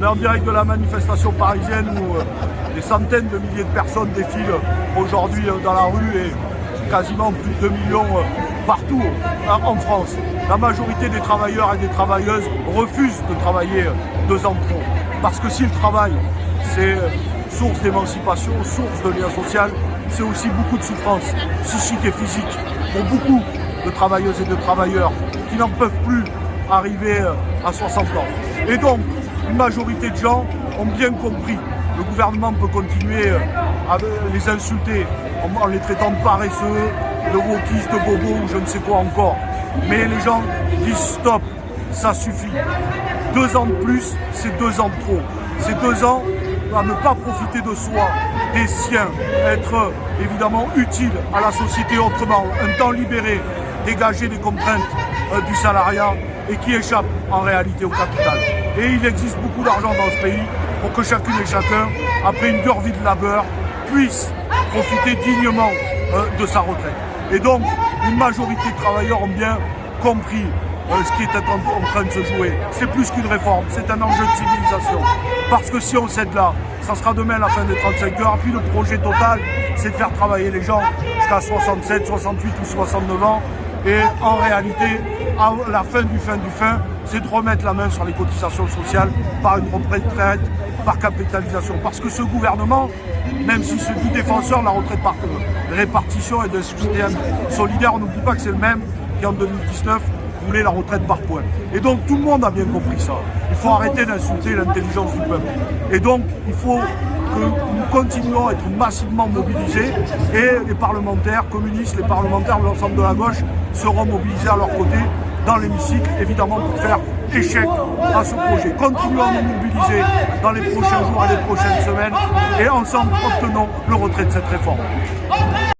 On est en direct de la manifestation parisienne où des centaines de milliers de personnes défilent aujourd'hui dans la rue et quasiment plus de 2 millions partout en France. La majorité des travailleurs et des travailleuses refusent de travailler 2 ans de trop. Parce que si le travail, c'est source d'émancipation, source de lien social, c'est aussi beaucoup de souffrance psychique et physique pour beaucoup de travailleuses et de travailleurs qui n'en peuvent plus arriver à 60 ans. Et donc, une majorité de gens ont bien compris. Le gouvernement peut continuer à les insulter en les traitant de paresseux, de wokistes, de bobos ou je ne sais quoi encore. Mais les gens disent stop, ça suffit. 2 ans de plus, c'est 2 ans de trop. C'est 2 ans à ne pas profiter de soi, des siens, être évidemment utile à la société autrement, un temps libéré, dégager des contraintes du salariat et qui échappe en réalité au capital. Et il existe beaucoup d'argent dans ce pays pour que chacune et chacun, après une dure vie de labeur, puisse profiter dignement de sa retraite. Et donc, une majorité de travailleurs ont bien compris ce qui est en train de se jouer. C'est plus qu'une réforme, c'est un enjeu de civilisation. Parce que si on cède là, ça sera demain la fin des 35 heures. Puis le projet total, c'est de faire travailler les gens jusqu'à 67, 68 ou 69 ans. Et en réalité, à la fin du fin, c'est de remettre la main sur les cotisations sociales par une retraite, par capitalisation. Parce que ce gouvernement, même si c'est du défenseur de la retraite par répartition et d'un système solidaire, on n'oublie pas que c'est le même qui en 2019 voulait la retraite par points. Et donc tout le monde a bien compris ça. Il faut arrêter d'insulter l'intelligence du peuple. Et donc il faut que nous continuons à être massivement mobilisés et les parlementaires communistes, les parlementaires de l'ensemble de la gauche seront mobilisés à leur côté dans l'hémicycle, évidemment pour faire échec à ce projet. Continuons à nous mobiliser dans les prochains jours et les prochaines semaines et ensemble obtenons le retrait de cette réforme.